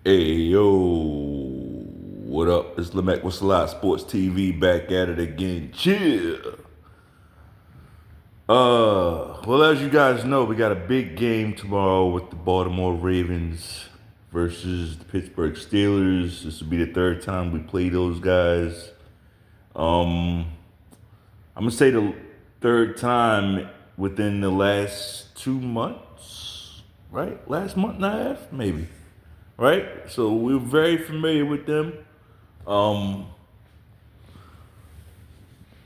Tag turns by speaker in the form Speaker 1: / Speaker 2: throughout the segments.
Speaker 1: Hey yo, what up? It's Lamech with Selah Sports TV back at it again. Chill. Well, as you guys know, we got a big game tomorrow with the Baltimore Ravens versus the Pittsburgh Steelers. This will be the third time we play those guys. Um, I'm gonna say the third time within the last 2 months, right? Last month and a half, maybe, right? So we're very familiar with them. Um,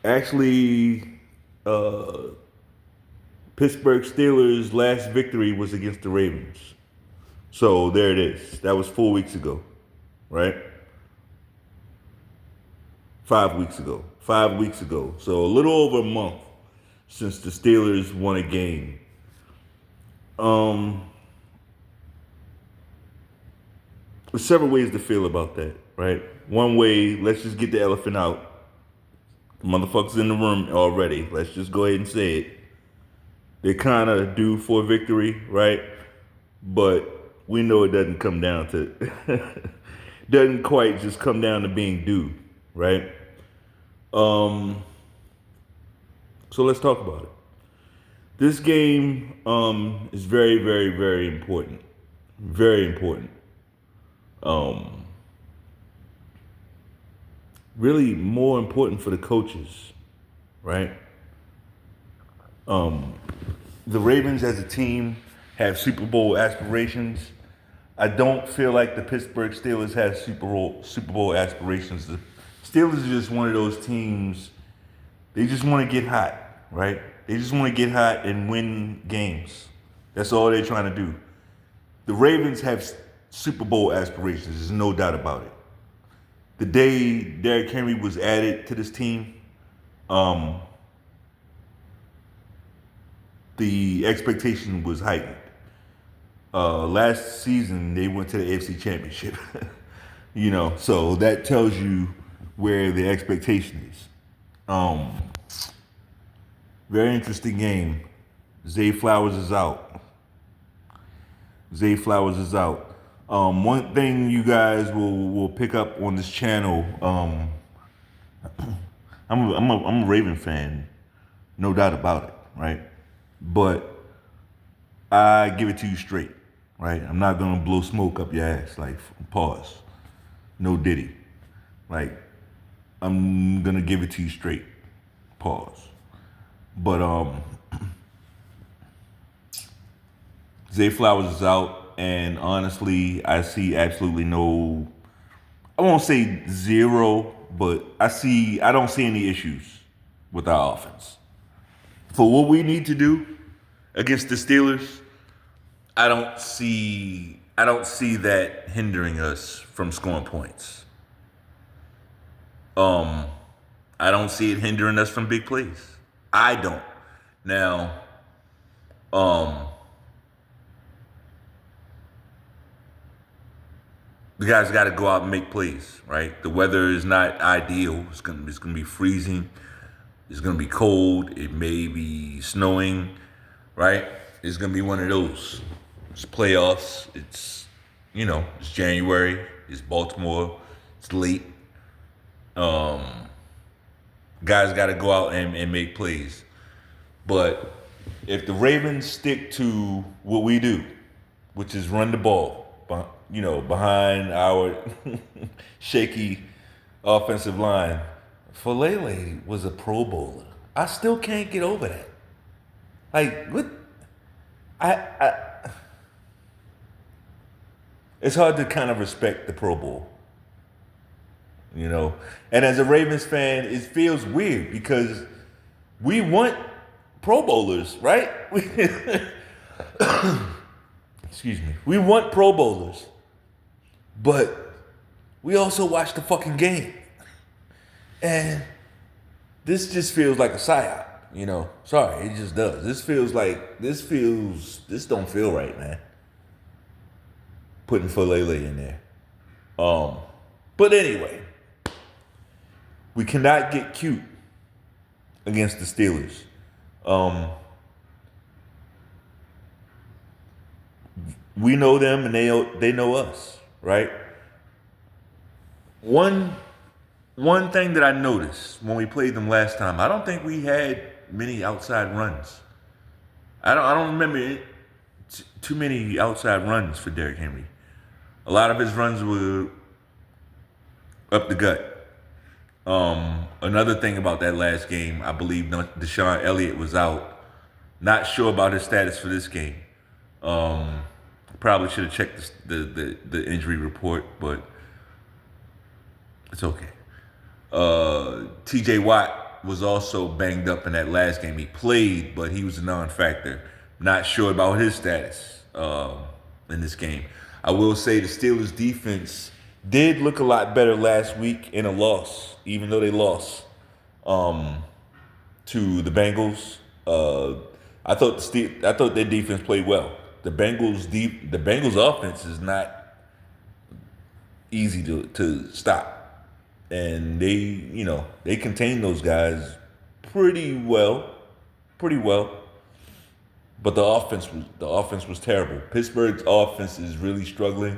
Speaker 1: actually, uh, Pittsburgh Steelers' last victory was against the Ravens. So there it is. That was 4 weeks ago, right? 5 weeks ago. 5 weeks ago. So a little over a month since the Steelers won a game. Um, there's several ways to feel about that, right? One way, let's just get the elephant out. The motherfuckers in the room already. Let's just go ahead and say it. They kind of due for a victory, right? But we know it doesn't come down to, doesn't quite just come down to being due, right? Um, so let's talk about it. This game is very, very, very important. Very important. Um, Really more important for the coaches, right? Um, the Ravens as a team have Super Bowl aspirations. I don't feel like the Pittsburgh Steelers have Super Bowl aspirations. The Steelers are just one of those teams. They just want to get hot, right? They just want to get hot and win games. That's all they're trying to do. The Ravens have Super Bowl aspirations. There's no doubt about it. The day Derrick Henry was added to this team, um, the expectation was heightened. Last season they went to the AFC Championship. So that tells you where the expectation is. Um, Very interesting game. Zay Flowers is out. Zay Flowers is out. One thing you guys will pick up on this channel. I'm a Raven fan, no doubt about it, right? But I give it to you straight, right? I'm not gonna blow smoke up your ass. Like, pause. No Diddy. Like, I'm gonna give it to you straight. Pause. But Zay Flowers is out, and honestly, I see absolutely no. I won't say zero, but I don't see any issues with our offense. For what we need to do against the Steelers, I don't see that hindering us from scoring points. Um, I don't see it hindering us from big plays. I don't. Now, um, the guys got to go out and make plays, right? The weather is not ideal. It's gonna be freezing. It's gonna be cold. It may be snowing, right? It's gonna be one of those. It's playoffs. It's January. It's Baltimore. It's late. Um, Guys got to go out and make plays. But if the Ravens stick to what we do, which is run the ball, behind our shaky offensive line, Falele was a Pro Bowler. I still can't get over that. Like, what? I It's hard to kind of respect the Pro Bowl, you know. And as a Ravens fan, it feels weird because we want Pro Bowlers, right? Excuse me. We want Pro Bowlers, but we also watch the fucking game, and this just feels like a psyop. Sorry, it just does. This don't feel right, man. Putting Falele in there. But anyway, we cannot get cute against the Steelers. We know them and they know us, right? One thing that I noticed when we played them last time, I don't think we had many outside runs. I don't remember too many outside runs for Derrick Henry. A lot of his runs were up the gut. Another thing about that last game, I believe Deshaun Elliott was out. Not sure about his status for this game. Probably should have checked the injury report, but it's okay. TJ Watt was also banged up in that last game. He played, but he was a non-factor. Not sure about his status in this game. I will say the Steelers' defense did look a lot better last week in a loss, even though they lost to the Bengals. I thought their defense played well. The Bengals offense is not easy to stop, and they contain those guys pretty well. But the offense was terrible. Pittsburgh's offense is really struggling.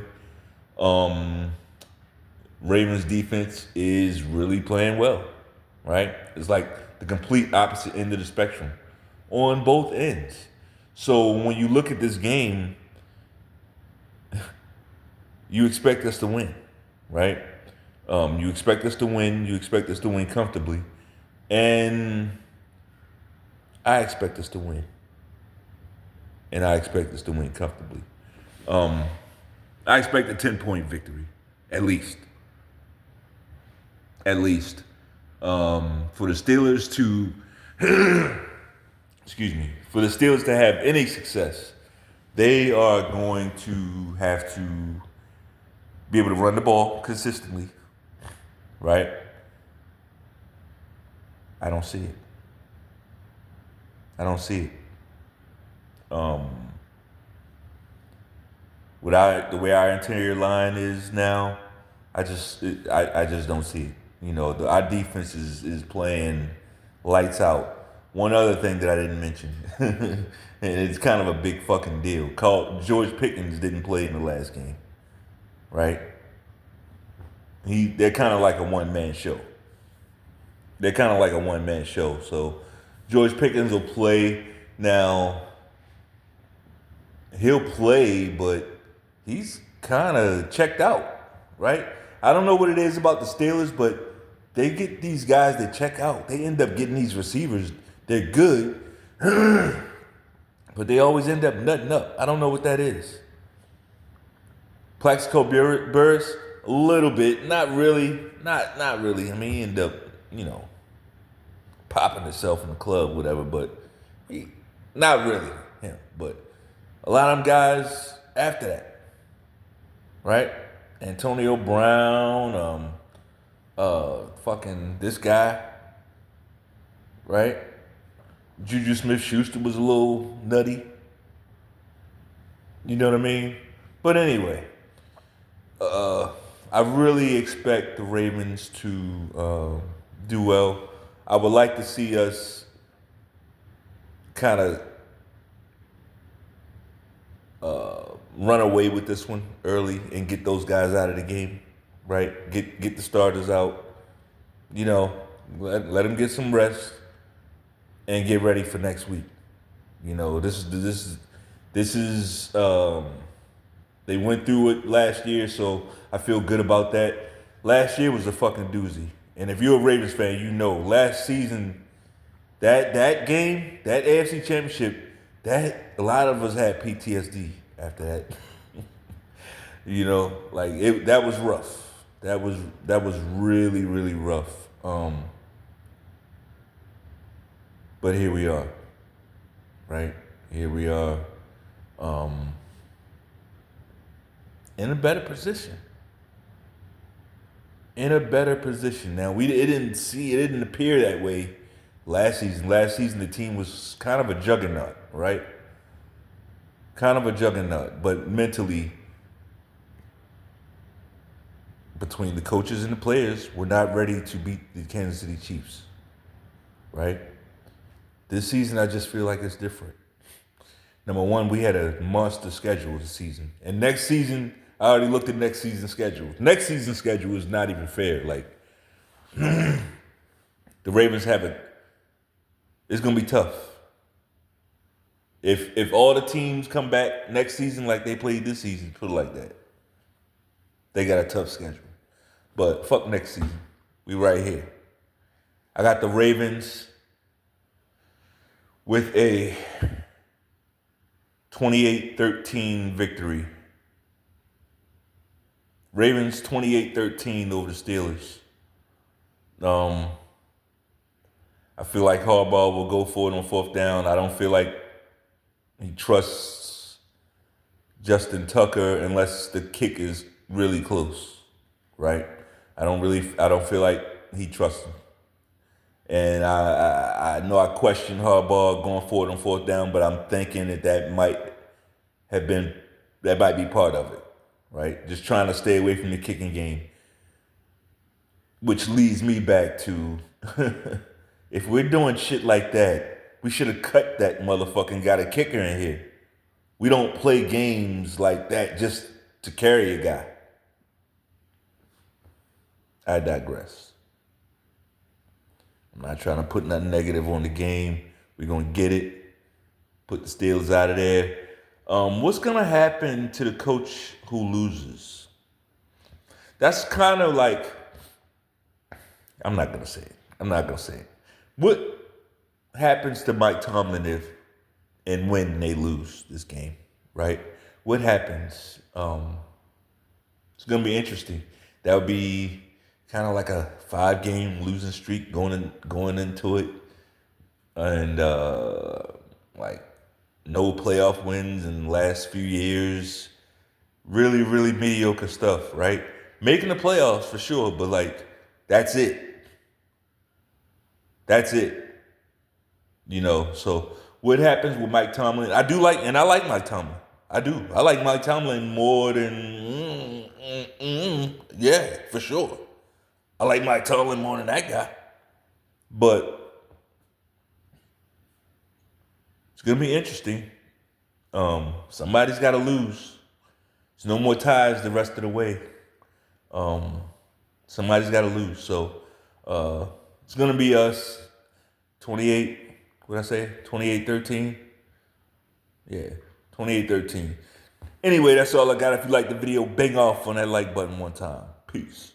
Speaker 1: Ravens defense is really playing well, right? It's like the complete opposite end of the spectrum on both ends. So when you look at this game, you expect us to win, right? You expect us to win. You expect us to win comfortably. And I expect us to win. And I expect us to win comfortably. I expect a 10-point victory, at least. For the Steelers to, for the Steelers to have any success, they are going to have to be able to run the ball consistently, right? I don't see it. The way our interior line is now, I just don't see it. Our defense is playing lights out. One other thing that I didn't mention, and it's kind of a big fucking deal, called George Pickens didn't play in the last game, right? They're kind of like a one-man show. So George Pickens will play now. He'll play, but he's kind of checked out, right? I don't know what it is about the Steelers, but they get these guys that check out. They end up getting these receivers. They're good, but they always end up nutting up. I don't know what that is. Plaxico Burress, a little bit, not really. I mean, he ended up, popping himself in the club, whatever. But not really him. But a lot of them guys after that, right? Antonio Brown, fucking this guy, right? Juju Smith-Schuster was a little nutty. You know what I mean? But anyway, I really expect the Ravens to do well. I would like to see us kind of run away with this one early and get those guys out of the game, right? Get the starters out. Let them get some rest and get ready for next week. This is they went through it last year, so I feel good about that. Last year was a fucking doozy. And if you're a Ravens fan, last season, that game, that AFC Championship, that a lot of us had PTSD after that. That was rough. That was really, really rough. But here we are, right? Here we are, in a better position. Now it didn't appear that way last season. Last season the team was kind of a juggernaut, right? But mentally, between the coaches and the players, we're not ready to beat the Kansas City Chiefs, right? This season, I just feel like it's different. Number one, we had a monster schedule this season. And next season, I already looked at next season's schedule. Next season's schedule is not even fair. Like, the Ravens have it's gonna be tough. If all the teams come back next season like they played this season, put it like that, they got a tough schedule. But fuck next season. We right here. I got the Ravens with a 28-13 victory. Ravens 28-13 over the Steelers. I feel like Harbaugh will go for it on fourth down. I don't feel like he trusts Justin Tucker unless the kick is really close, right? I don't feel like he trusts him. And I know I question Harbaugh going for it on fourth down, but I'm thinking that might be part of it, right? Just trying to stay away from the kicking game. Which leads me back to, if we're doing shit like that, we should have cut that motherfucking got a kicker in here. We don't play games like that just to carry a guy. I digress. I'm not trying to put nothing negative on the game. We're going to get it. Put the Steelers out of there. What's going to happen to the coach who loses? That's kind of like, I'm not going to say it. What happens to Mike Tomlin if and when they lose this game, right? What happens? It's going to be interesting. That would be kind of like a 5-game losing streak going into it, and like no playoff wins in the last few years. Really, really mediocre stuff, right? Making the playoffs for sure, but like that's it. So what happens with Mike Tomlin? I like Mike Tomlin. I do. I like Mike Tomlin more than yeah, for sure. I like Mike Tomlin more than that guy. But it's going to be interesting. Somebody's got to lose. There's no more ties the rest of the way. Somebody's got to lose. So it's going to be us. 28-13? Yeah, 28-13. Anyway, that's all I got. If you like the video, bang off on that like button one time. Peace.